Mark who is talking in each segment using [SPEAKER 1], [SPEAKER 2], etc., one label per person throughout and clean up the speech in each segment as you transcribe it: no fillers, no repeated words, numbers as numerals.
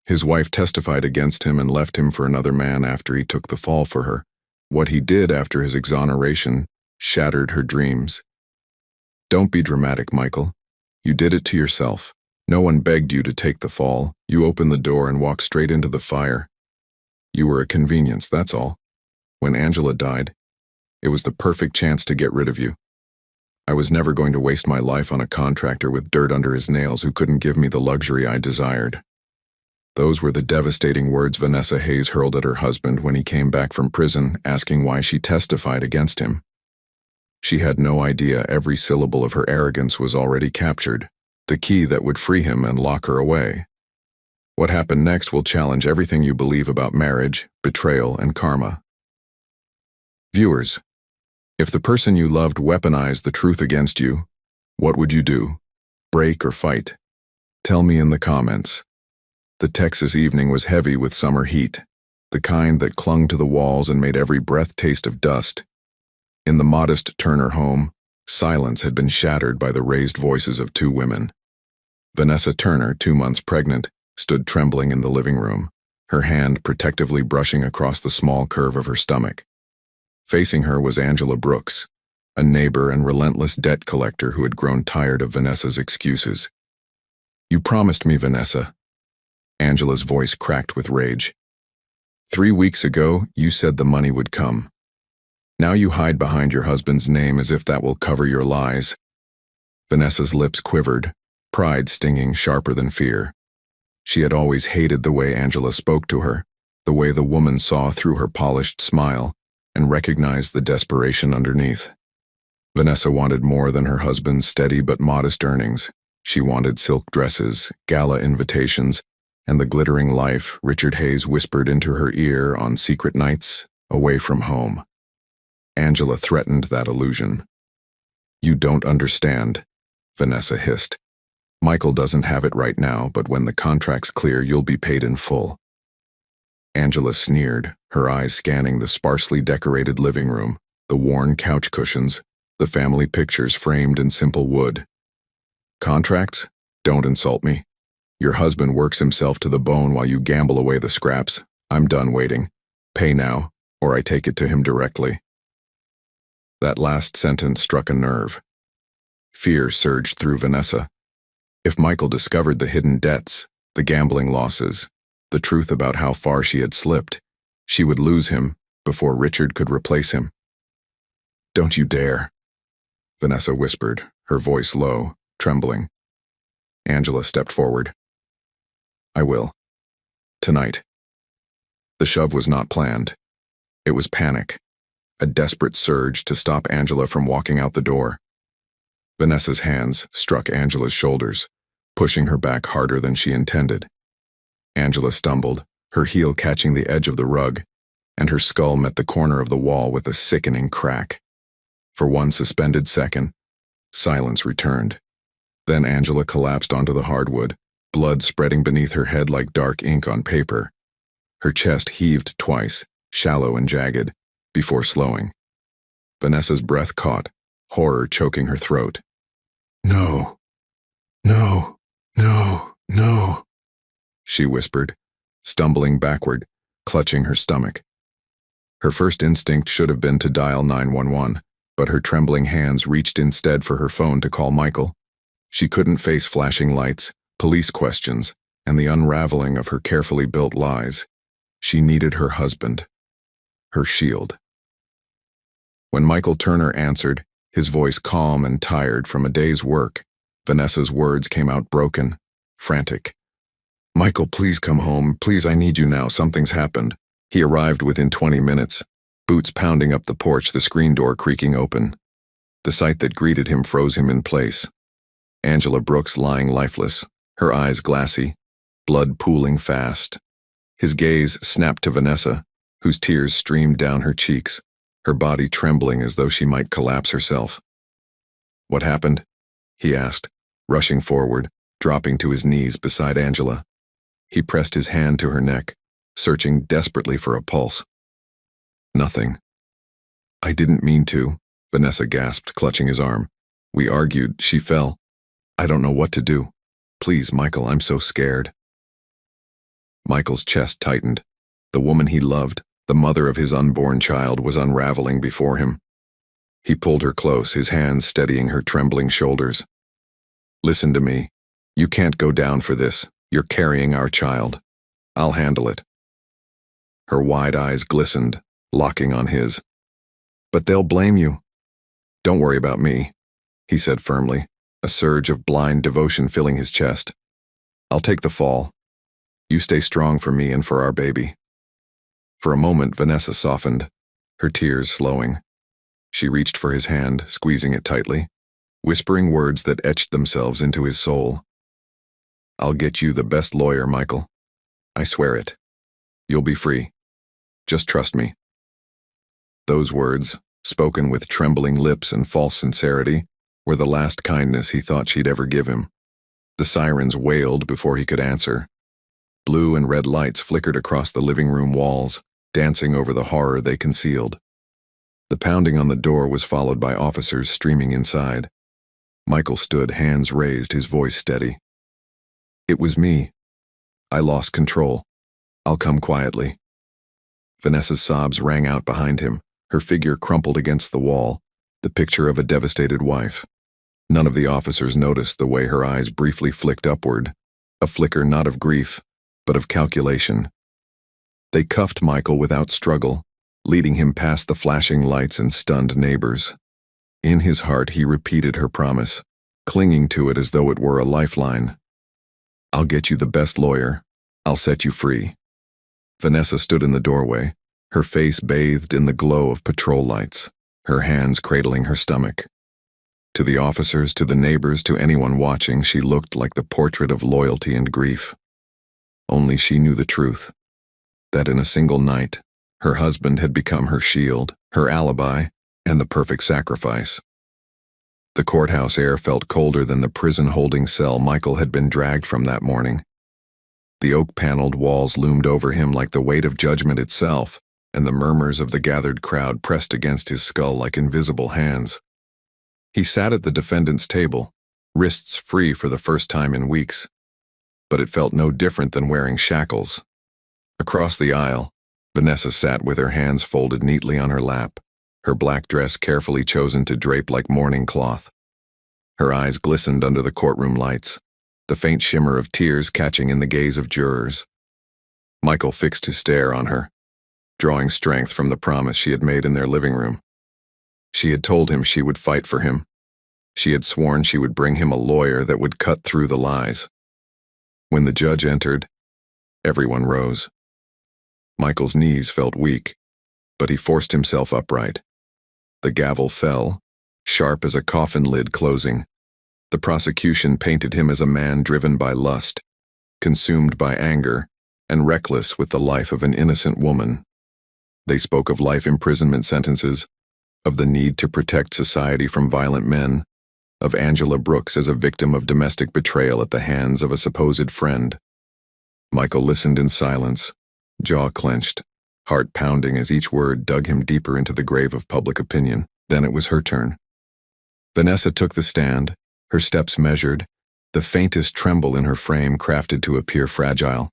[SPEAKER 1] His wife testified against him and left him for another man after he took the fall for her. What he did after his exoneration shattered her dreams. Don't be dramatic, Michael. You did it to yourself. No one begged you to take the fall. You opened the door and walked straight into the fire. You were a convenience, that's all. When Angela died, it was the perfect chance to get rid of you. I was never going to waste my life on a contractor with dirt under his nails who couldn't give me the luxury I desired. Those were the devastating words Vanessa Hayes hurled at her husband when he came back from prison, asking why she testified against him. She had no idea every syllable of her arrogance was already captured, the key that would free him and lock her away. What happened next will challenge everything you believe about marriage, betrayal, and karma. Viewers, if the person you loved weaponized the truth against you, what would you do? Break or fight? Tell me in the comments. The Texas evening was heavy with summer heat, the kind that clung to the walls and made every breath taste of dust. In the modest Turner home, silence had been shattered by the raised voices of two women. Vanessa Turner, 2 months pregnant, stood trembling in the living room, her hand protectively brushing across the small curve of her stomach. Facing her was Angela Brooks, a neighbor and relentless debt collector who had grown tired of Vanessa's excuses. "You promised me, Vanessa." Angela's voice cracked with rage. "3 weeks ago, you said the money would come. Now you hide behind your husband's name as if that will cover your lies." Vanessa's lips quivered, pride stinging sharper than fear. She had always hated the way Angela spoke to her, the way the woman saw through her polished smile and recognized the desperation underneath. Vanessa wanted more than her husband's steady but modest earnings. She wanted silk dresses, gala invitations, and the glittering life Richard Hayes whispered into her ear on secret nights away from home. Angela threatened that illusion. "You don't understand," Vanessa hissed. "Michael doesn't have it right now, but when the contract's clear, you'll be paid in full." Angela sneered, her eyes scanning the sparsely decorated living room, the worn couch cushions, the family pictures framed in simple wood. "Contracts? Don't insult me. Your husband works himself to the bone while you gamble away the scraps. I'm done waiting. Pay now, or I take it to him directly." That last sentence struck a nerve. Fear surged through Vanessa. If Michael discovered the hidden debts, the gambling losses, the truth about how far she had slipped, she would lose him before Richard could replace him. "Don't you dare," Vanessa whispered, her voice low, trembling. Angela stepped forward. "I will. Tonight." The shove was not planned. It was panic, a desperate surge to stop Angela from walking out the door. Vanessa's hands struck Angela's shoulders, pushing her back harder than she intended. Angela stumbled, her heel catching the edge of the rug, and her skull met the corner of the wall with a sickening crack. For one suspended second, silence returned. Then Angela collapsed onto the hardwood, blood spreading beneath her head like dark ink on paper. Her chest heaved twice, shallow and jagged, before slowing. Vanessa's breath caught, horror choking her throat. "No, no, no, no," she whispered, stumbling backward, clutching her stomach. Her first instinct should have been to dial 911, but her trembling hands reached instead for her phone to call Michael. She couldn't face flashing lights, police questions, and the unraveling of her carefully built lies. She needed her husband, her shield. When Michael Turner answered, his voice calm and tired from a day's work, Vanessa's words came out broken, frantic. "Michael, please come home. Please, I need you now. Something's happened." He arrived within 20 minutes, boots pounding up the porch, the screen door creaking open. The sight that greeted him froze him in place. Angela Brooks lying lifeless, her eyes glassy, blood pooling fast. His gaze snapped to Vanessa, whose tears streamed down her cheeks, her body trembling as though she might collapse herself. "What happened?" he asked, rushing forward, dropping to his knees beside Angela. He pressed his hand to her neck, searching desperately for a pulse. "Nothing." "I didn't mean to," Vanessa gasped, clutching his arm. "We argued, she fell. I don't know what to do. Please, Michael, I'm so scared." Michael's chest tightened. The woman he loved, the mother of his unborn child, was unraveling before him. He pulled her close, his hands steadying her trembling shoulders. "Listen to me. You can't go down for this. You're carrying our child. I'll handle it." Her wide eyes glistened, locking on his. "But they'll blame you." "Don't worry about me," he said firmly, a surge of blind devotion filling his chest. "I'll take the fall. You stay strong for me and for our baby." For a moment, Vanessa softened, her tears slowing. She reached for his hand, squeezing it tightly, whispering words that etched themselves into his soul. "I'll get you the best lawyer, Michael. I swear it. You'll be free. Just trust me." Those words, spoken with trembling lips and false sincerity, were the last kindness he thought she'd ever give him. The sirens wailed before he could answer. Blue and red lights flickered across the living room walls, dancing over the horror they concealed. The pounding on the door was followed by officers streaming inside. Michael stood, hands raised, his voice steady. "It was me. I lost control. I'll come quietly." Vanessa's sobs rang out behind him, her figure crumpled against the wall, the picture of a devastated wife. None of the officers noticed the way her eyes briefly flicked upward, a flicker not of grief, but of calculation. They cuffed Michael without struggle, leading him past the flashing lights and stunned neighbors. In his heart, he repeated her promise, clinging to it as though it were a lifeline. "I'll get you the best lawyer. I'll set you free." Vanessa stood in the doorway, her face bathed in the glow of patrol lights, her hands cradling her stomach. To the officers, to the neighbors, to anyone watching, she looked like the portrait of loyalty and grief. Only she knew the truth, that in a single night, her husband had become her shield, her alibi, and the perfect sacrifice. The courthouse air felt colder than the prison-holding cell Michael had been dragged from that morning. The oak-paneled walls loomed over him like the weight of judgment itself, and the murmurs of the gathered crowd pressed against his skull like invisible hands. He sat at the defendant's table, wrists free for the first time in weeks, but it felt no different than wearing shackles. Across the aisle, Vanessa sat with her hands folded neatly on her lap, her black dress carefully chosen to drape like mourning cloth. Her eyes glistened under the courtroom lights, the faint shimmer of tears catching in the gaze of jurors. Michael fixed his stare on her, drawing strength from the promise she had made in their living room. She had told him she would fight for him. She had sworn she would bring him a lawyer that would cut through the lies. When the judge entered, everyone rose. Michael's knees felt weak, but he forced himself upright. The gavel fell, sharp as a coffin lid closing. The prosecution painted him as a man driven by lust, consumed by anger, and reckless with the life of an innocent woman. They spoke of life imprisonment sentences, of the need to protect society from violent men, of Angela Brooks as a victim of domestic betrayal at the hands of a supposed friend. Michael listened in silence, jaw clenched, heart pounding as each word dug him deeper into the grave of public opinion. Then it was her turn. Vanessa took the stand, her steps measured, the faintest tremble in her frame crafted to appear fragile.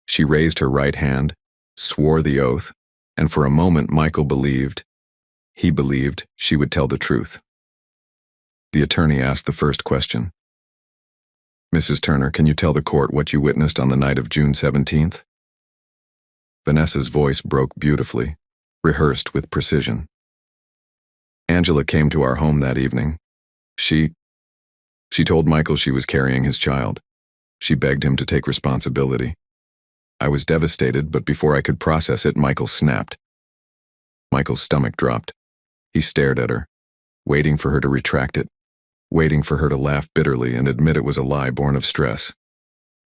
[SPEAKER 1] She raised her right hand, swore the oath, and for a moment Michael believed, he believed, she would tell the truth. The attorney asked the first question. "Mrs. Turner, can you tell the court what you witnessed on the night of June 17th? Vanessa's voice broke beautifully, rehearsed with precision. "Angela came to our home that evening. She told Michael she was carrying his child. She begged him to take responsibility. I was devastated, but before I could process it, Michael snapped." Michael's stomach dropped. He stared at her, waiting for her to retract it, waiting for her to laugh bitterly and admit it was a lie born of stress.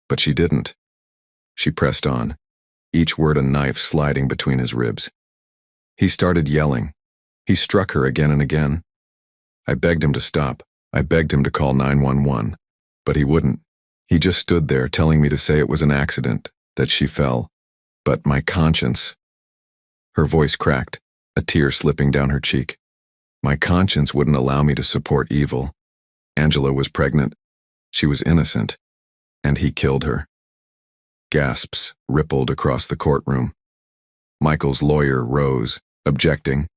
[SPEAKER 1] But she didn't. She pressed on, each word a knife sliding between his ribs. He started yelling. He struck her again and again. I begged him to stop. I begged him to call 911, but he wouldn't. He just stood there telling me to say it was an accident, that she fell. But my conscience... Her voice cracked, a tear slipping down her cheek. My conscience wouldn't allow me to support evil. Angela was pregnant. She was innocent. And he killed her. Gasps rippled across the courtroom. Michael's lawyer rose, objecting,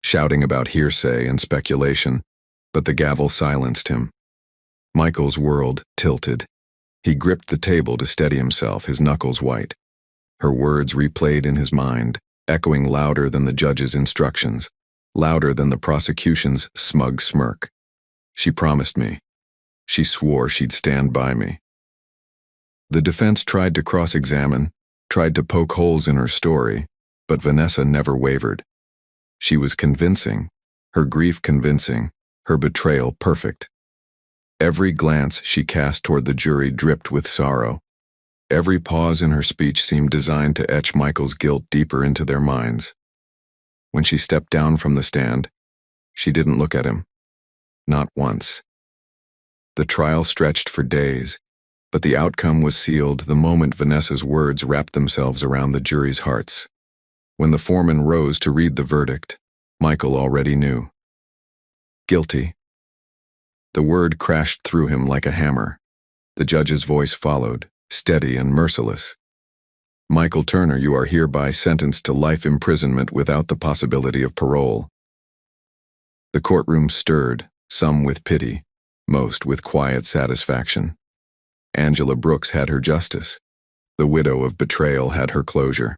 [SPEAKER 1] shouting about hearsay and speculation, but the gavel silenced him. Michael's world tilted. He gripped the table to steady himself, his knuckles white. Her words replayed in his mind, echoing louder than the judge's instructions, louder than the prosecution's smug smirk. She promised me. She swore she'd stand by me. The defense tried to cross-examine, tried to poke holes in her story, but Vanessa never wavered. She was convincing, her grief convincing, her betrayal perfect. Every glance she cast toward the jury dripped with sorrow. Every pause in her speech seemed designed to etch Michael's guilt deeper into their minds. When she stepped down from the stand, she didn't look at him. Not once. The trial stretched for days, but the outcome was sealed the moment Vanessa's words wrapped themselves around the jury's hearts. When the foreman rose to read the verdict, Michael already knew. Guilty. The word crashed through him like a hammer. The judge's voice followed, steady and merciless. Michael Turner, you are hereby sentenced to life imprisonment without the possibility of parole. The courtroom stirred, some with pity, most with quiet satisfaction. Angela Brooks had her justice. The widow of betrayal had her closure.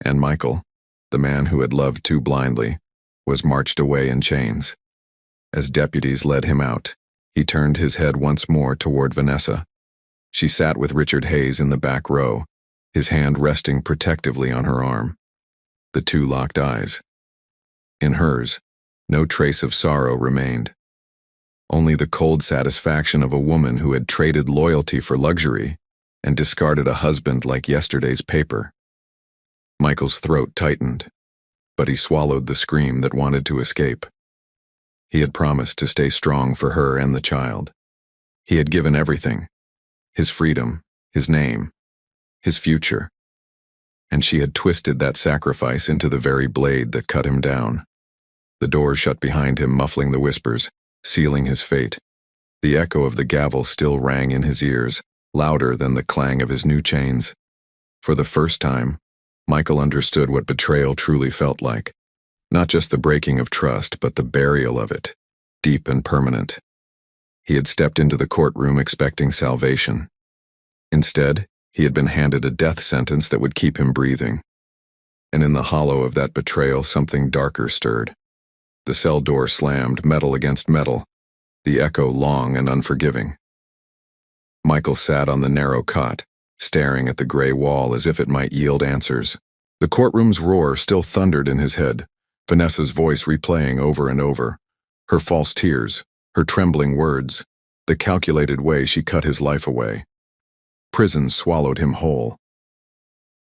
[SPEAKER 1] And Michael, the man who had loved too blindly, was marched away in chains. As deputies led him out, he turned his head once more toward Vanessa. She sat with Richard Hayes in the back row, his hand resting protectively on her arm. The two locked eyes. In hers, no trace of sorrow remained. Only the cold satisfaction of a woman who had traded loyalty for luxury and discarded a husband like yesterday's paper. Michael's throat tightened, but he swallowed the scream that wanted to escape. He had promised to stay strong for her and the child. He had given everything, his freedom, his name, his future. And she had twisted that sacrifice into the very blade that cut him down. The door shut behind him, muffling the whispers, sealing his fate. The echo of the gavel still rang in his ears, louder than the clang of his new chains. For the first time, Michael understood what betrayal truly felt like. Not just the breaking of trust, but the burial of it, deep and permanent. He had stepped into the courtroom expecting salvation. Instead, he had been handed a death sentence that would keep him breathing. And in the hollow of that betrayal, something darker stirred. The cell door slammed, metal against metal, the echo long and unforgiving. Michael sat on the narrow cot, staring at the gray wall as if it might yield answers. The courtroom's roar still thundered in his head, Vanessa's voice replaying over and over. Her false tears, her trembling words, the calculated way she cut his life away. Prison swallowed him whole.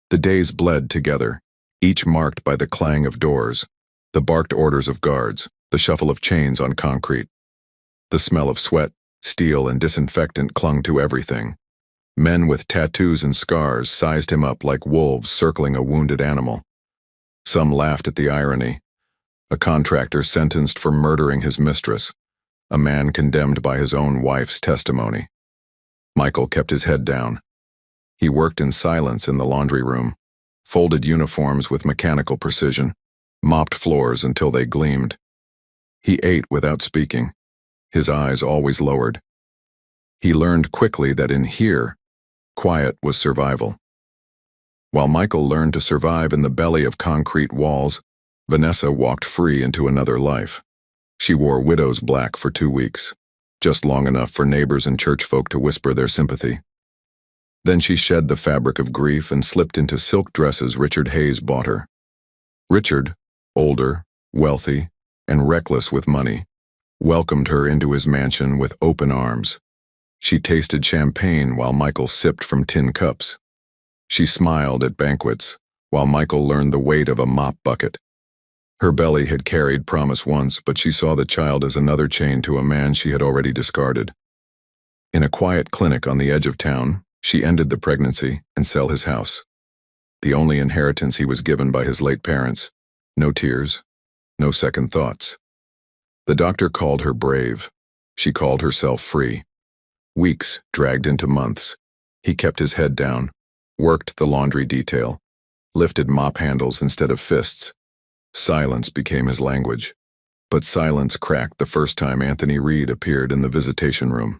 [SPEAKER 1] The days bled together, each marked by the clang of doors, the barked orders of guards, the shuffle of chains on concrete. The smell of sweat, steel, and disinfectant clung to everything. Men with tattoos and scars sized him up like wolves circling a wounded animal. Some laughed at the irony. A contractor sentenced for murdering his mistress, a man condemned by his own wife's testimony. Michael kept his head down. He worked in silence in the laundry room, folded uniforms with mechanical precision, mopped floors until they gleamed. He ate without speaking, his eyes always lowered. He learned quickly that in here, quiet was survival. While Michael learned to survive in the belly of concrete walls, Vanessa walked free into another life. She wore widow's black for 2 weeks, just long enough for neighbors and church folk to whisper their sympathy. Then she shed the fabric of grief and slipped into silk dresses Richard Hayes bought her. Richard, older, wealthy, and reckless with money, welcomed her into his mansion with open arms. She tasted champagne while Michael sipped from tin cups. She smiled at banquets while Michael learned the weight of a mop bucket. Her belly had carried promise once, but she saw the child as another chain to a man she had already discarded. In a quiet clinic on the edge of town, she ended the pregnancy and sell his house. The only inheritance he was given by his late parents. No tears, no second thoughts. The doctor called her brave. She called herself free. Weeks dragged into months. He kept his head down, worked the laundry detail, lifted mop handles instead of fists. Silence became his language. But silence cracked the first time Anthony Reed appeared in the visitation room.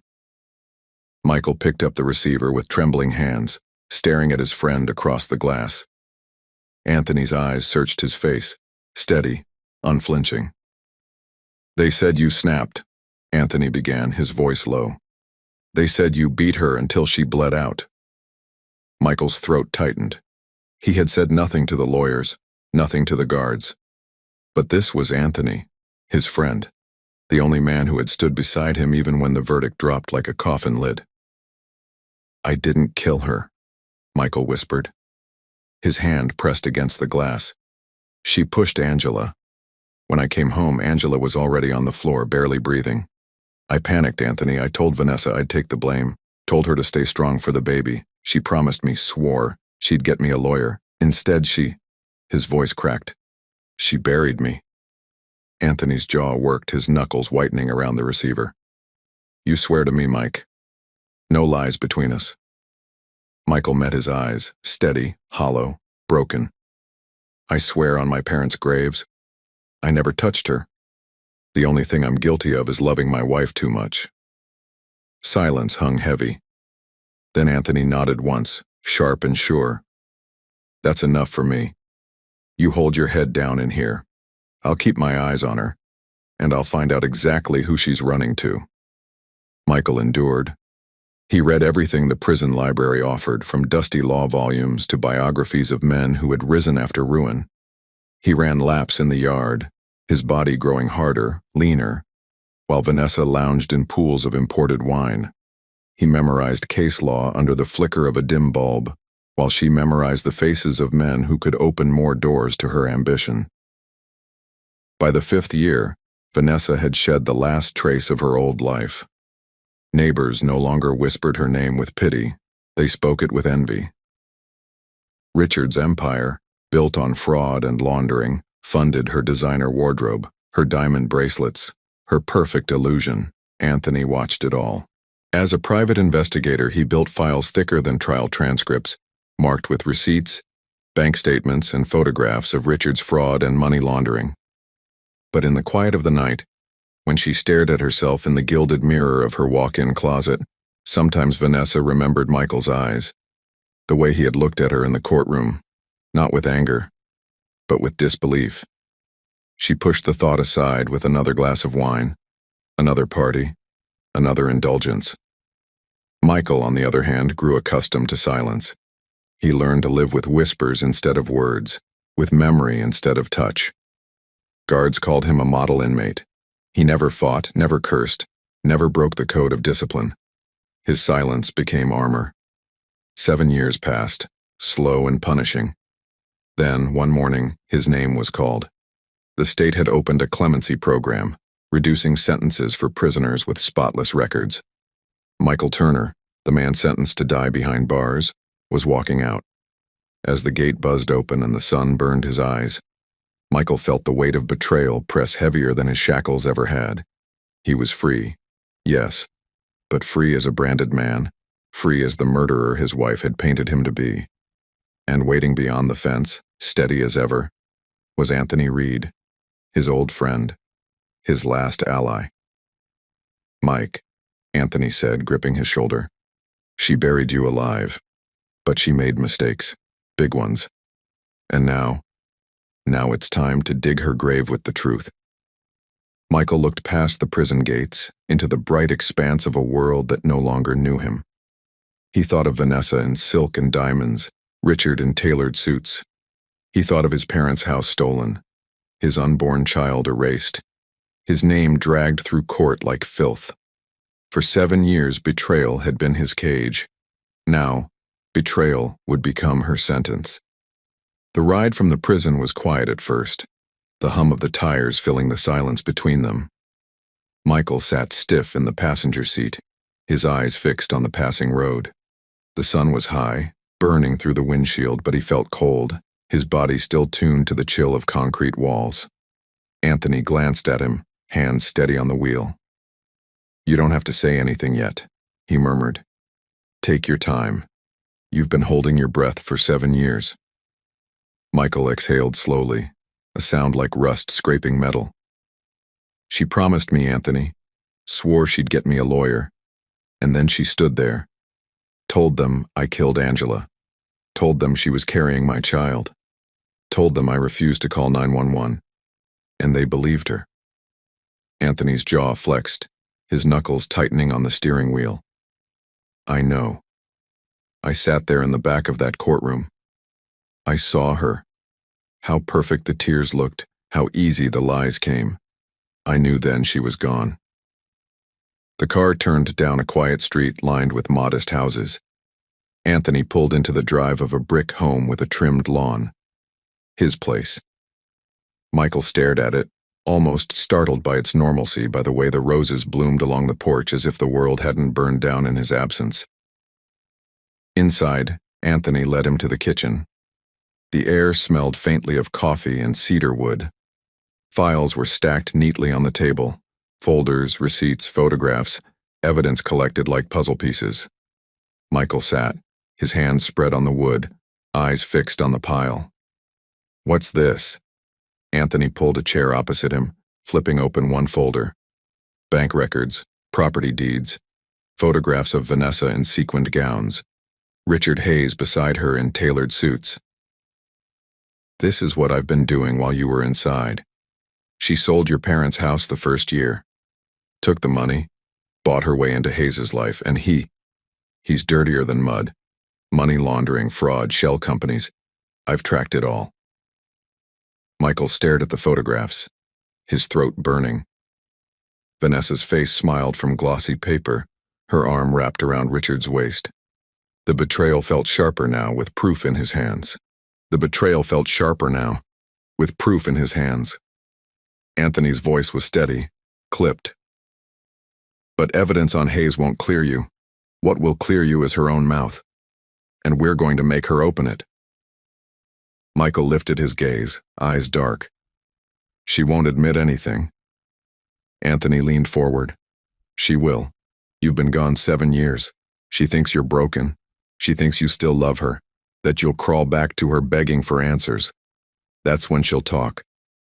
[SPEAKER 1] Michael picked up the receiver with trembling hands, staring at his friend across the glass. Anthony's eyes searched his face, steady, unflinching. "They said you snapped," Anthony began, his voice low. "They said you beat her until she bled out." Michael's throat tightened. He had said nothing to the lawyers, nothing to the guards. But this was Anthony, his friend, the only man who had stood beside him even when the verdict dropped like a coffin lid. "I didn't kill her," Michael whispered. His hand pressed against the glass. "She pushed Angela. When I came home, Angela was already on the floor, barely breathing. I panicked, Anthony. I told Vanessa I'd take the blame, told her to stay strong for the baby. She promised me, swore, she'd get me a lawyer. Instead, his voice cracked. She buried me." Anthony's jaw worked, his knuckles whitening around the receiver. "You swear to me, Mike. No lies between us." Michael met his eyes, steady, hollow, broken. "I swear on my parents' graves. I never touched her. The only thing I'm guilty of is loving my wife too much." Silence hung heavy. Then Anthony nodded once, sharp and sure. "That's enough for me. You hold your head down in here. I'll keep my eyes on her, and I'll find out exactly who she's running to." Michael endured. He read everything the prison library offered, from dusty law volumes to biographies of men who had risen after ruin. He ran laps in the yard, his body growing harder, leaner, while Vanessa lounged in pools of imported wine. He memorized case law under the flicker of a dim bulb, while she memorized the faces of men who could open more doors to her ambition. By the 5th year, Vanessa had shed the last trace of her old life. Neighbors no longer whispered her name with pity, they spoke it with envy. Richard's empire, built on fraud and laundering, funded her designer wardrobe, her diamond bracelets, her perfect illusion. Anthony watched it all. As a private investigator, he built files thicker than trial transcripts, marked with receipts, bank statements, and photographs of Richard's fraud and money laundering. But in the quiet of the night, when she stared at herself in the gilded mirror of her walk-in closet, sometimes Vanessa remembered Michael's eyes, the way he had looked at her in the courtroom, not with anger, but with disbelief. She pushed the thought aside with another glass of wine, another party, another indulgence. Michael, on the other hand, grew accustomed to silence. He learned to live with whispers instead of words, with memory instead of touch. Guards called him a model inmate. He never fought, never cursed, never broke the code of discipline. His silence became armor. 7 years passed, slow and punishing. Then, one morning, his name was called. The state had opened a clemency program, reducing sentences for prisoners with spotless records. Michael Turner, the man sentenced to die behind bars, was walking out. As the gate buzzed open and the sun burned his eyes, Michael felt the weight of betrayal press heavier than his shackles ever had. He was free, yes, but free as a branded man, free as the murderer his wife had painted him to be. And waiting beyond the fence, steady as ever, was Anthony Reed, his old friend, his last ally. "Mike," Anthony said, gripping his shoulder, "she buried you alive, but she made mistakes, big ones. And now it's time to dig her grave with the truth." Michael looked past the prison gates into the bright expanse of a world that no longer knew him. He thought of Vanessa in silk and diamonds, Richard in tailored suits. He thought of his parents' house stolen, his unborn child erased, his name dragged through court like filth. For 7 years, betrayal had been his cage. Now, betrayal would become her sentence. The ride from the prison was quiet at first, the hum of the tires filling the silence between them. Michael sat stiff in the passenger seat, his eyes fixed on the passing road. The sun was high, burning through the windshield, but he felt cold, his body still tuned to the chill of concrete walls. Anthony glanced at him, hands steady on the wheel. "You don't have to say anything yet," he murmured. "Take your time. You've been holding your breath for 7 years. Michael exhaled slowly, a sound like rust scraping metal. She promised me, Anthony, swore she'd get me a lawyer, and then she stood there, told them I killed Angela, told them she was carrying my child, told them I refused to call 911, and they believed her. Anthony's jaw flexed, his knuckles tightening on the steering wheel. I know. I sat there in the back of that courtroom. I saw her. How perfect the tears looked, how easy the lies came. I knew then she was gone. The car turned down a quiet street lined with modest houses. Anthony pulled into the drive of a brick home with a trimmed lawn. His place. Michael stared at it, almost startled by its normalcy, by the way the roses bloomed along the porch as if the world hadn't burned down in his absence. Inside, Anthony led him to the kitchen. The air smelled faintly of coffee and cedar wood. Files were stacked neatly on the table. Folders, receipts, photographs, evidence collected like puzzle pieces. Michael sat, his hands spread on the wood, eyes fixed on the pile. What's this? Anthony pulled a chair opposite him, flipping open one folder. Bank records, property deeds, photographs of Vanessa in sequined gowns, Richard Hayes beside her in tailored suits. This is what I've been doing while you were inside. She sold your parents' house the first year, took the money, bought her way into Hayes' life, and he's dirtier than mud. Money laundering, fraud, shell companies. I've tracked it all. Michael stared at the photographs, his throat burning. Vanessa's face smiled from glossy paper, her arm wrapped around Richard's waist. The betrayal felt sharper now, with proof in his hands. Anthony's voice was steady, clipped. But evidence on Hayes won't clear you. What will clear you is her own mouth. And we're going to make her open it. Michael lifted his gaze, eyes dark. She won't admit anything. Anthony leaned forward. She will. You've been gone 7 years. She thinks you're broken. She thinks you still love her, that you'll crawl back to her begging for answers. That's when she'll talk.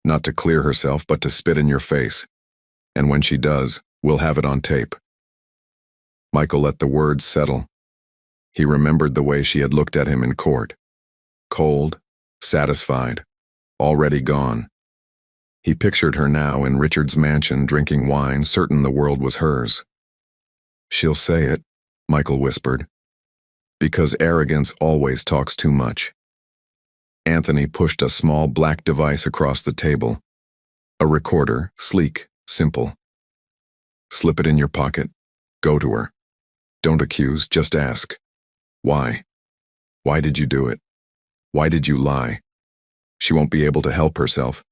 [SPEAKER 1] Not to clear herself, but to spit in your face. And when she does, we'll have it on tape. Michael let the words settle. He remembered the way she had looked at him in court. Cold, satisfied, already gone. He pictured her now in Richard's mansion drinking wine, certain the world was hers. She'll say it, Michael whispered. Because arrogance always talks too much. Anthony pushed a small black device across the table. A recorder, sleek, simple. Slip it in your pocket. Go to her. Don't accuse, just ask. Why? Why did you do it? Why did you lie? She won't be able to help herself.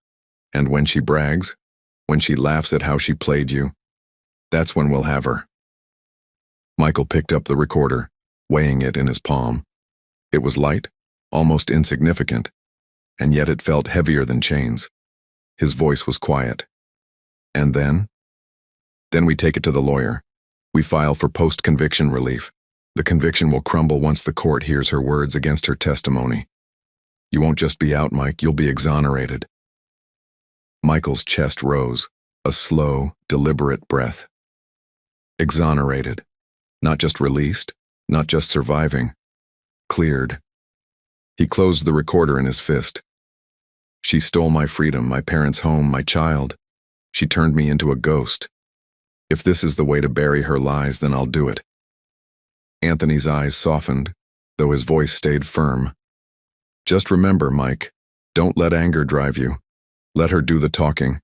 [SPEAKER 1] And when she brags, when she laughs at how she played you, that's when we'll have her. Michael picked up the recorder, weighing it in his palm. It was light, almost insignificant, and yet it felt heavier than chains. His voice was quiet. And then? Then we take it to the lawyer. We file for post-conviction relief. The conviction will crumble once the court hears her words against her testimony. You won't just be out, Mike, you'll be exonerated. Michael's chest rose, a slow, deliberate breath. Exonerated. Not just released, not just surviving. Cleared. He closed the recorder in his fist. She stole my freedom, my parents' home, my child. She turned me into a ghost. If this is the way to bury her lies, then I'll do it. Anthony's eyes softened, though his voice stayed firm. Just remember, Mike, don't let anger drive you. Let her do the talking.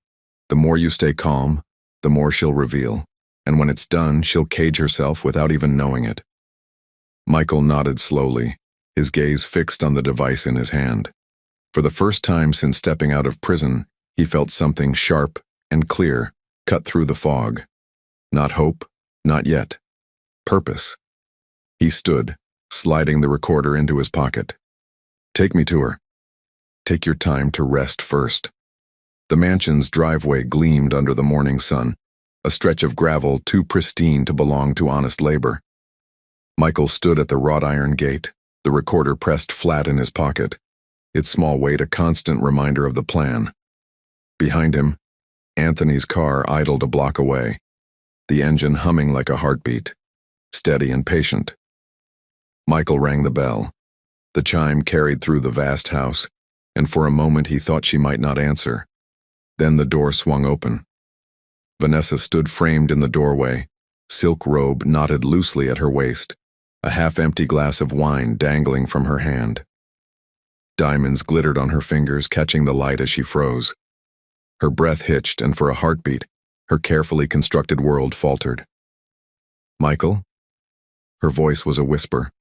[SPEAKER 1] The more you stay calm, the more she'll reveal. And when it's done, she'll cage herself without even knowing it. Michael nodded slowly, his gaze fixed on the device in his hand. For the first time since stepping out of prison, he felt something sharp and clear cut through the fog. Not hope, not yet. Purpose. He stood, sliding the recorder into his pocket. Take me to her. Take your time to rest first. The mansion's driveway gleamed under the morning sun, a stretch of gravel too pristine to belong to honest labor. Michael stood at the wrought iron gate, The recorder pressed flat in his pocket, its small weight a constant reminder of the plan. Behind him, Anthony's car idled a block away, the engine humming like a heartbeat, steady and patient. Michael rang the bell. The chime carried through the vast house, and for a moment he thought she might not answer. Then the door swung open. Vanessa stood framed in the doorway, silk robe knotted loosely at her waist, a half-empty glass of wine dangling from her hand. Diamonds glittered on her fingers, catching the light as she froze. Her breath hitched, and for a heartbeat, her carefully constructed world faltered. "Michael?" Her voice was a whisper,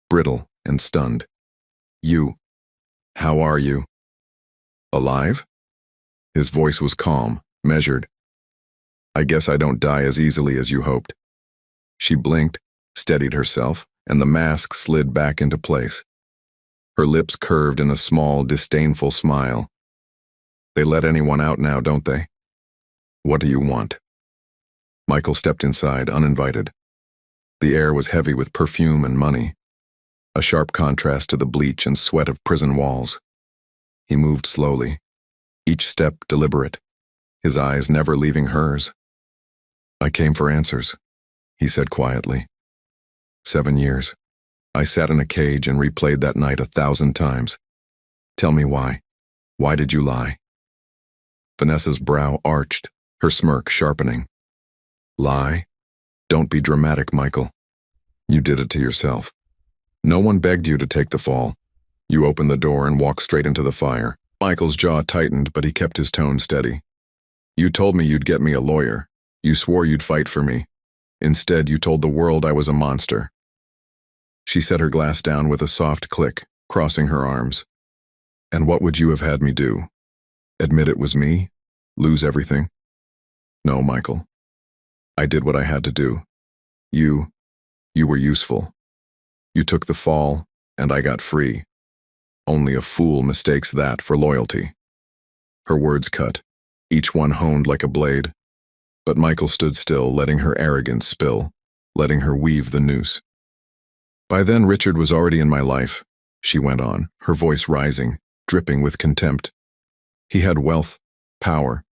[SPEAKER 1] brittle and stunned. "You. How are you? Alive?" His voice was calm, measured. "I guess I don't die as easily as you hoped." She blinked, steadied herself, and the mask slid back into place. Her lips curved in a small, disdainful smile. "They let anyone out now, don't they? What do you want?" Michael stepped inside, uninvited. The air was heavy with perfume and money, a sharp contrast to the bleach and sweat of prison walls. He moved slowly, each step deliberate, his eyes never leaving hers. "I came for answers," he said quietly. 7 years. I sat in a cage and replayed that night 1,000 times. Tell me why. Why did you lie? Vanessa's brow arched, her smirk sharpening. Lie? Don't be dramatic, Michael. You did it to yourself. No one begged you to take the fall. You opened the door and walked straight into the fire. Michael's jaw tightened, but he kept his tone steady. You told me you'd get me a lawyer. You swore you'd fight for me. Instead, you told the world I was a monster. She set her glass down with a soft click, crossing her arms. And what would you have had me do? Admit it was me? Lose everything? No, Michael. I did what I had to do. You were useful. You took the fall, and I got free. Only a fool mistakes that for loyalty. Her words cut, each one honed like a blade. But Michael stood still, letting her arrogance spill, letting her weave the noose. By then, Richard was already in my life, she went on, her voice rising, dripping with contempt. He had wealth, power,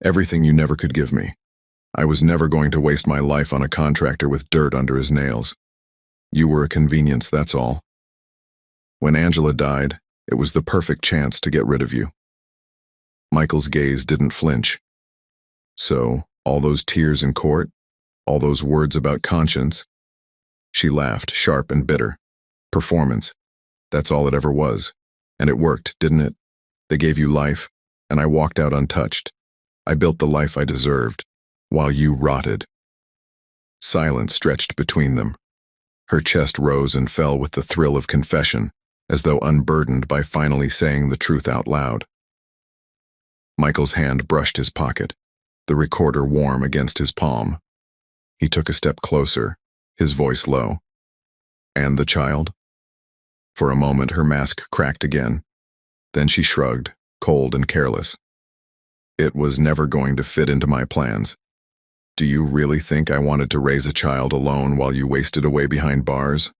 [SPEAKER 1] everything you never could give me. I was never going to waste my life on a contractor with dirt under his nails. You were a convenience, that's all. When Angela died, it was the perfect chance to get rid of you. Michael's gaze didn't flinch. So, all those tears in court, all those words about conscience. She laughed, sharp and bitter. Performance. That's all it ever was. And it worked, didn't it? They gave you life, and I walked out untouched. I built the life I deserved, while you rotted. Silence stretched between them. Her chest rose and fell with the thrill of confession, as though unburdened by finally saying the truth out loud. Michael's hand brushed his pocket, the recorder warm against his palm. He took a step closer, his voice low. And the child? For a moment, her mask cracked again. Then she shrugged, cold and careless. It was never going to fit into my plans. Do you really think I wanted to raise a child alone while you wasted away behind bars?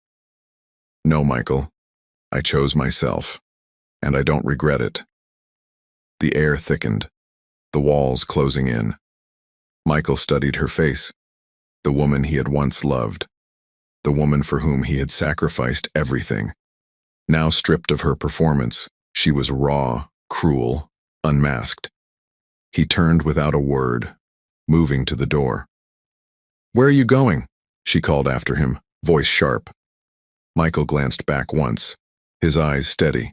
[SPEAKER 1] No, Michael. I chose myself, and I don't regret it. The air thickened, the walls closing in. Michael studied her face, the woman he had once loved, the woman for whom he had sacrificed everything. Now stripped of her performance, she was raw, cruel, unmasked. He turned without a word, moving to the door. Where are you going? She called after him, voice sharp. Michael glanced back once, his eyes steady.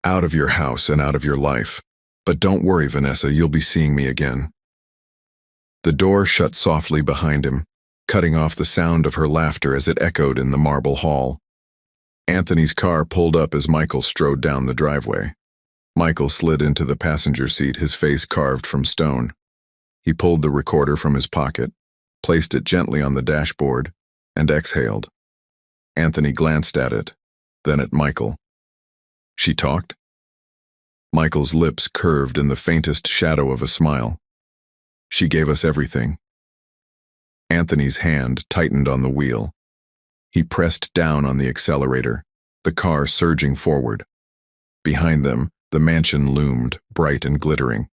[SPEAKER 1] Out of your house and out of your life. But don't worry, Vanessa, you'll be seeing me again. The door shut softly behind him, cutting off the sound of her laughter as it echoed in the marble hall. Anthony's car pulled up as Michael strode down the driveway. Michael slid into the passenger seat, his face carved from stone. He pulled the recorder from his pocket, placed it gently on the dashboard, and exhaled. Anthony glanced at it, then at Michael. She talked? Michael's lips curved in the faintest shadow of a smile. She gave us everything. Anthony's hand tightened on the wheel. He pressed down on the accelerator, the car surging forward. Behind them, the mansion loomed, bright and glittering.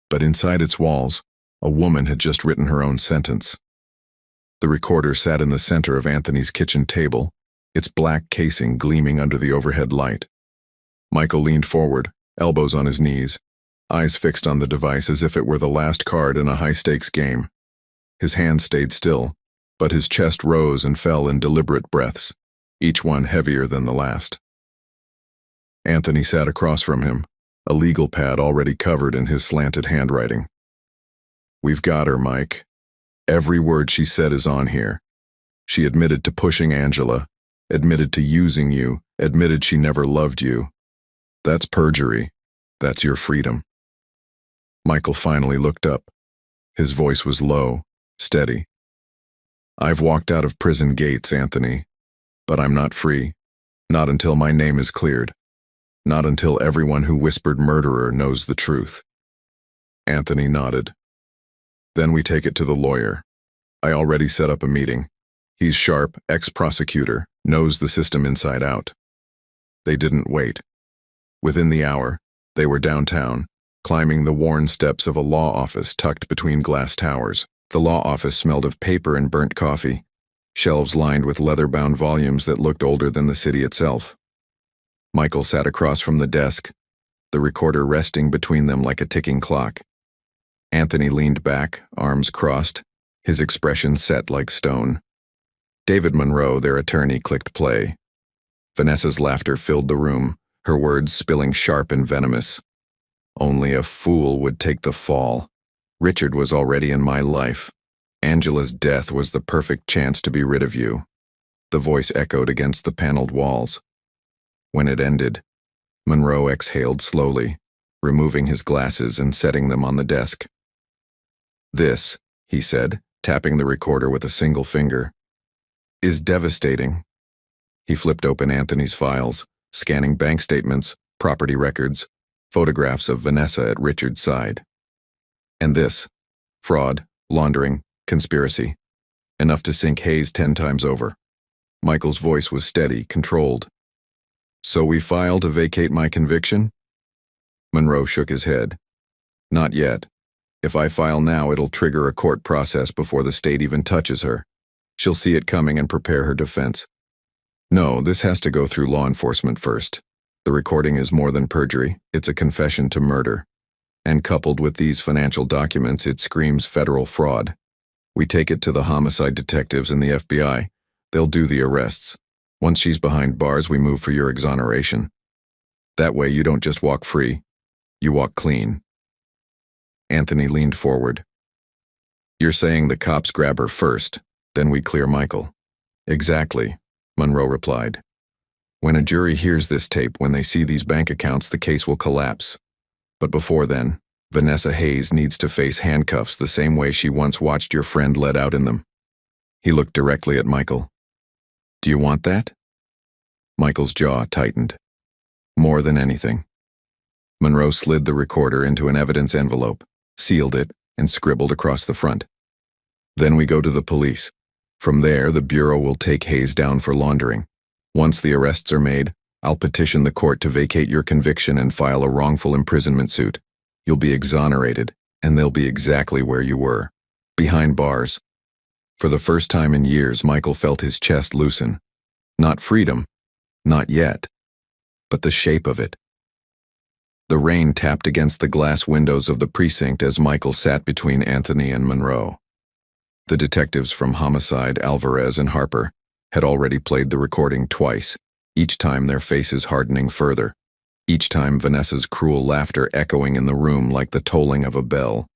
[SPEAKER 1] But inside its walls, a woman had just written her own sentence. The recorder sat in the center of Anthony's kitchen table, its black casing gleaming under the overhead light. Michael leaned forward, elbows on his knees, eyes fixed on the device as if it were the last card in a high-stakes game. His hands stayed still, but his chest rose and fell in deliberate breaths, each one heavier than the last. Anthony sat across from him, a legal pad already covered in his slanted handwriting. "We've got her, Mike. Every word she said is on here. She admitted to pushing Angela, admitted to using you, admitted she never loved you. That's perjury. That's your freedom." Michael finally looked up. His voice was low, steady. "I've walked out of prison gates, Anthony, but I'm not free. Not until my name is cleared. Not until everyone who whispered murderer knows the truth." Anthony nodded. "Then we take it to the lawyer. I already set up a meeting. He's sharp, ex-prosecutor, knows the system inside out." They didn't wait. Within the hour, they were downtown, climbing the worn steps of a law office tucked between glass towers. The law office smelled of paper and burnt coffee, shelves lined with leather-bound volumes that looked older than the city itself. Michael sat across from the desk, the recorder resting between them like a ticking clock. Anthony leaned back, arms crossed, his expression set like stone. David Monroe, their attorney, clicked play. Vanessa's laughter filled the room, her words spilling sharp and venomous. "Only a fool would take the fall. Richard was already in my life. Angela's death was the perfect chance to be rid of you." The voice echoed against the paneled walls. When it ended, Monroe exhaled slowly, removing his glasses and setting them on the desk. "This," he said, tapping the recorder with a single finger, "is devastating." He flipped open Anthony's files, scanning bank statements, property records, photographs of Vanessa at Richard's side. "And this, fraud, laundering, conspiracy. Enough to sink Hayes 10 times over." Michael's voice was steady, controlled. "So we file to vacate my conviction?" Monroe shook his head. "Not yet. If I file now, it'll trigger a court process before the state even touches her. She'll see it coming and prepare her defense. No, this has to go through law enforcement first. The recording is more than perjury, it's a confession to murder. And coupled with these financial documents, it screams federal fraud. We take it to the homicide detectives and the FBI. They'll do the arrests. Once she's behind bars, we move for your exoneration. That way you don't just walk free, you walk clean." Anthony leaned forward. "You're saying the cops grab her first, then we clear Michael?" "Exactly," Monroe replied. "When a jury hears this tape, when they see these bank accounts, the case will collapse. But before then, Vanessa Hayes needs to face handcuffs the same way she once watched your friend let out in them." He looked directly at Michael. "Do you want that?" Michael's jaw tightened. "More than anything." Monroe slid the recorder into an evidence envelope, sealed it, and scribbled across the front. "Then we go to the police. From there, the Bureau will take Hayes down for laundering. Once the arrests are made, I'll petition the court to vacate your conviction and file a wrongful imprisonment suit. You'll be exonerated, and they'll be exactly where you were, behind bars." For the first time in years, Michael felt his chest loosen. Not freedom, not yet, but the shape of it. The rain tapped against the glass windows of the precinct as Michael sat between Anthony and Monroe. The detectives from Homicide, Alvarez, and Harper had already played the recording twice, each time their faces hardening further, each time Vanessa's cruel laughter echoing in the room like the tolling of a bell.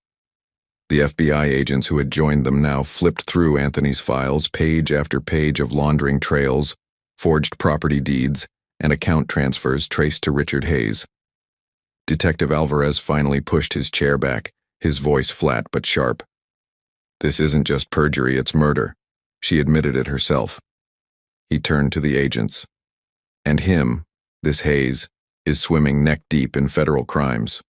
[SPEAKER 1] The FBI agents who had joined them now flipped through Anthony's files, page after page of laundering trails, forged property deeds, and account transfers traced to Richard Hayes. Detective Alvarez finally pushed his chair back, his voice flat but sharp. "This isn't just perjury, it's murder. She admitted it herself." He turned to the agents. "And him, this Hayes, is swimming neck-deep in federal crimes."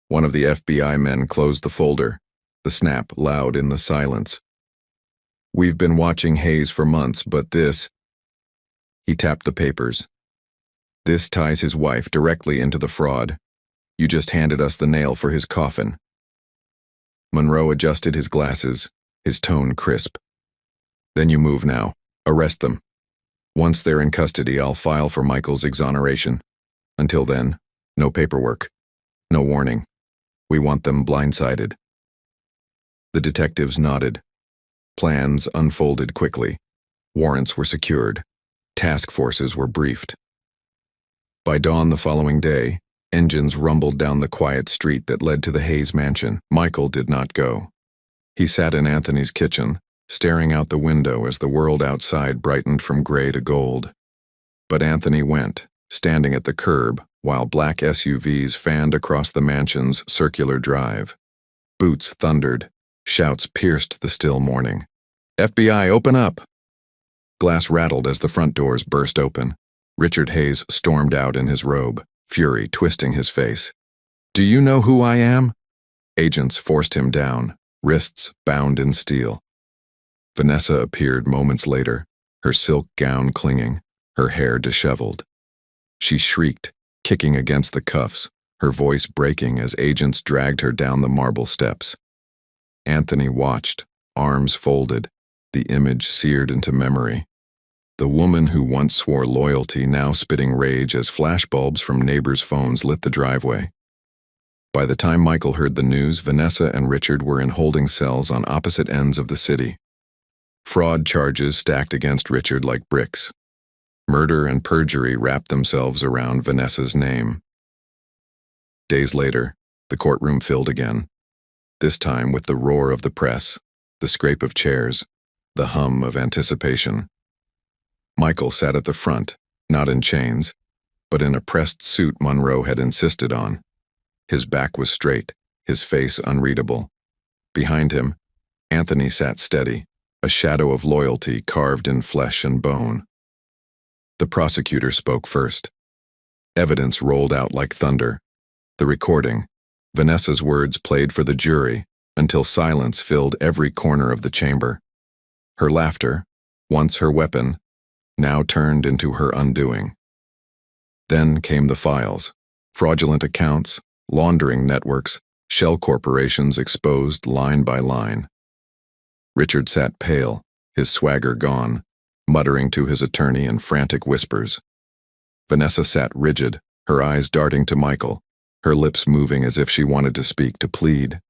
[SPEAKER 1] One of the FBI men closed the folder, the snap loud in the silence. "We've been watching Hayes for months, but this..." He tapped the papers, This ties his wife directly into the fraud. You just handed us the nail for his coffin." Monroe adjusted his glasses, his tone crisp. "Then you move now. Arrest them. Once they're in custody, I'll file for Michael's exoneration. Until then, no paperwork. No warning. We want them blindsided." The detectives nodded. Plans unfolded quickly. Warrants were secured. Task forces were briefed. By dawn the following day, engines rumbled down the quiet street that led to the Hayes mansion. Michael did not go. He sat in Anthony's kitchen, staring out the window as the world outside brightened from gray to gold. But Anthony went, standing at the curb, while black SUVs fanned across the mansion's circular drive. Boots thundered. Shouts pierced the still morning. "FBI, open up!" Glass rattled as the front doors burst open. Richard Hayes stormed out in his robe, fury twisting his face. "Do you know who I am?" Agents forced him down, wrists bound in steel. Vanessa appeared moments later, her silk gown clinging, her hair disheveled. She shrieked, kicking against the cuffs, her voice breaking as agents dragged her down the marble steps. Anthony watched, arms folded, the image seared into memory. The woman who once swore loyalty now spitting rage as flashbulbs from neighbors' phones lit the driveway. By the time Michael heard the news, Vanessa and Richard were in holding cells on opposite ends of the city. Fraud charges stacked against Richard like bricks. Murder and perjury wrapped themselves around Vanessa's name. Days later, the courtroom filled again, this time with the roar of the press, the scrape of chairs, the hum of anticipation. Michael sat at the front, not in chains, but in a pressed suit Monroe had insisted on. His back was straight, his face unreadable. Behind him, Anthony sat steady, a shadow of loyalty carved in flesh and bone. The prosecutor spoke first. Evidence rolled out like thunder. The recording, Vanessa's words played for the jury until silence filled every corner of the chamber. Her laughter, once her weapon, now turned into her undoing. Then came the files, fraudulent accounts, laundering networks, shell corporations exposed line by line. Richard sat pale, his swagger gone, muttering to his attorney in frantic whispers. Vanessa sat rigid, her eyes darting to Michael, her lips moving as if she wanted to speak, to plead.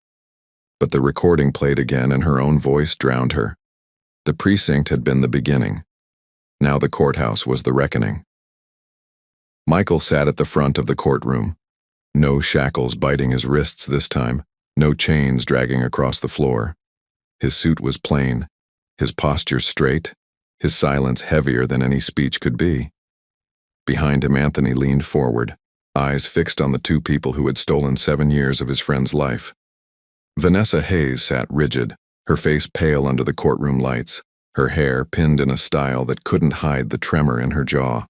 [SPEAKER 1] But the recording played again and her own voice drowned her. The precinct had been the beginning. Now the courthouse was the reckoning. Michael sat at the front of the courtroom. No shackles biting his wrists this time, no chains dragging across the floor. His suit was plain, his posture straight, his silence heavier than any speech could be. Behind him, Anthony leaned forward, eyes fixed on the two people who had stolen 7 years of his friend's life. Vanessa Hayes sat rigid, her face pale under the courtroom lights, her hair pinned in a style that couldn't hide the tremor in her jaw.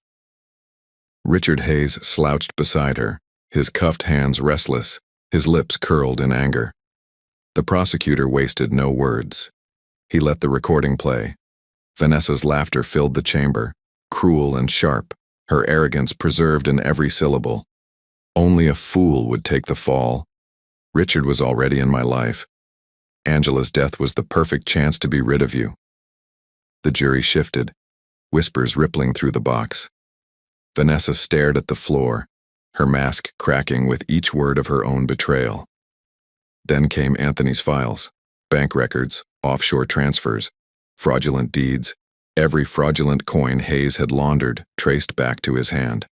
[SPEAKER 1] Richard Hayes slouched beside her, his cuffed hands restless, his lips curled in anger. The prosecutor wasted no words. He let the recording play. Vanessa's laughter filled the chamber, cruel and sharp, her arrogance preserved in every syllable. "Only a fool would take the fall. Richard was already in my life. Angela's death was the perfect chance to be rid of you." The jury shifted, whispers rippling through the box. Vanessa stared at the floor, her mask cracking with each word of her own betrayal. Then came Anthony's files, bank records, offshore transfers, fraudulent deeds, every fraudulent coin Hayes had laundered traced back to his hand.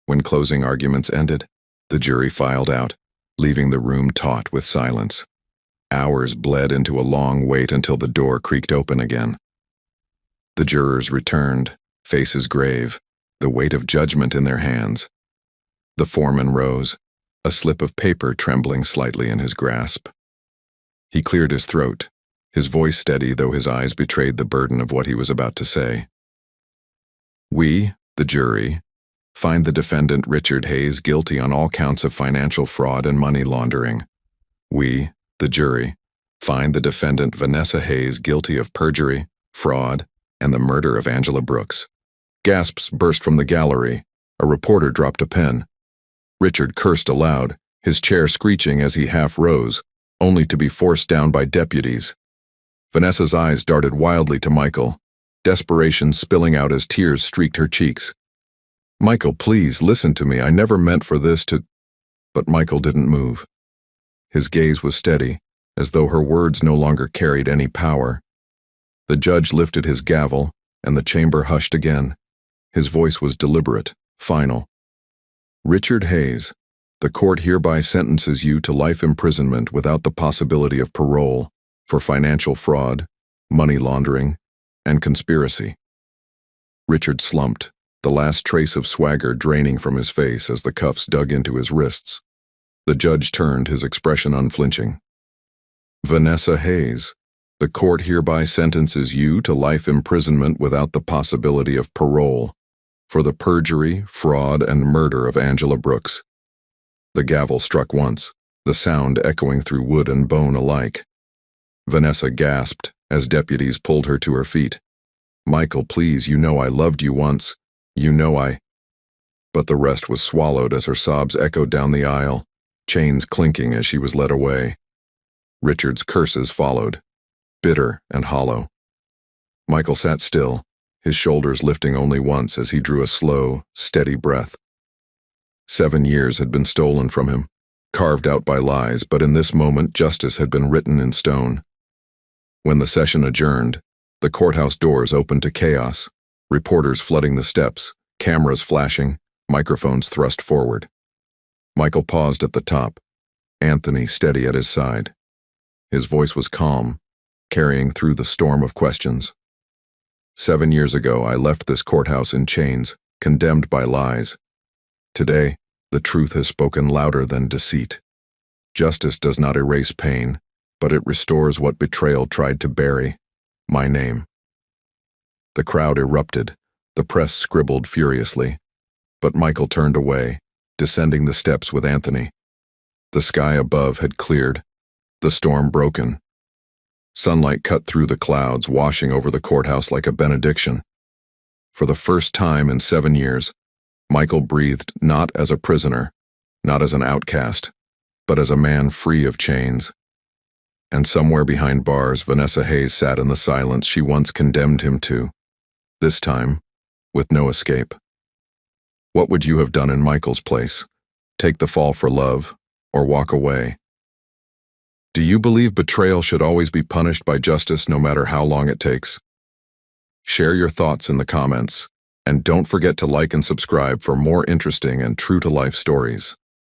[SPEAKER 1] When closing arguments ended, the jury filed out, leaving the room taut with silence. Hours bled into a long wait until the door creaked open again. The jurors returned, faces grave, the weight of judgment in their hands. The foreman rose, a slip of paper trembling slightly in his grasp. He cleared his throat, his voice steady though his eyes betrayed the burden of what he was about to say. "We, the jury, find the defendant Richard Hayes guilty on all counts of financial fraud and money laundering. We, the jury, find the defendant Vanessa Hayes guilty of perjury, fraud, and the murder of Angela Brooks." Gasps burst from the gallery. A reporter dropped a pen. Richard cursed aloud, his chair screeching as he half rose, only to be forced down by deputies. Vanessa's eyes darted wildly to Michael, desperation spilling out as tears streaked her cheeks. "Michael, please, listen to me. I never meant for this to—" But Michael didn't move. His gaze was steady, as though her words no longer carried any power. The judge lifted his gavel, and the chamber hushed again. His voice was deliberate, final. "Richard Hayes, the court hereby sentences you to life imprisonment without the possibility of parole for financial fraud, money laundering, and conspiracy." Richard slumped, the last trace of swagger draining from his face as the cuffs dug into his wrists. The judge turned, his expression unflinching. "Vanessa Hayes, the court hereby sentences you to life imprisonment without the possibility of parole for the perjury, fraud, and murder of Angela Brooks." The gavel struck once, the sound echoing through wood and bone alike. Vanessa gasped as deputies pulled her to her feet. "Michael, please, you know I loved you once. You know I—" But the rest was swallowed as her sobs echoed down the aisle, chains clinking as she was led away. Richard's curses followed, bitter and hollow. Michael sat still, his shoulders lifting only once as he drew a slow, steady breath. 7 years had been stolen from him, carved out by lies, but in this moment justice had been written in stone. When the session adjourned, the courthouse doors opened to chaos, reporters flooding the steps, cameras flashing, microphones thrust forward. Michael paused at the top, Anthony steady at his side. His voice was calm, carrying through the storm of questions. 7 years ago, I left this courthouse in chains, condemned by lies. Today, the truth has spoken louder than deceit. Justice does not erase pain, but it restores what betrayal tried to bury: my name. The crowd erupted, the press scribbled furiously, but Michael turned away, descending the steps with Anthony. The sky above had cleared, the storm broken. Sunlight cut through the clouds, washing over the courthouse like a benediction. For the first time in 7 years, Michael breathed not as a prisoner, not as an outcast, but as a man free of chains. And somewhere behind bars, Vanessa Hayes sat in the silence she once condemned him to, this time with no escape. What would you have done in Michael's place? Take the fall for love, or walk away? Do you believe betrayal should always be punished by justice no matter how long it takes? Share your thoughts in the comments, and don't forget to like and subscribe for more interesting and true-to-life stories.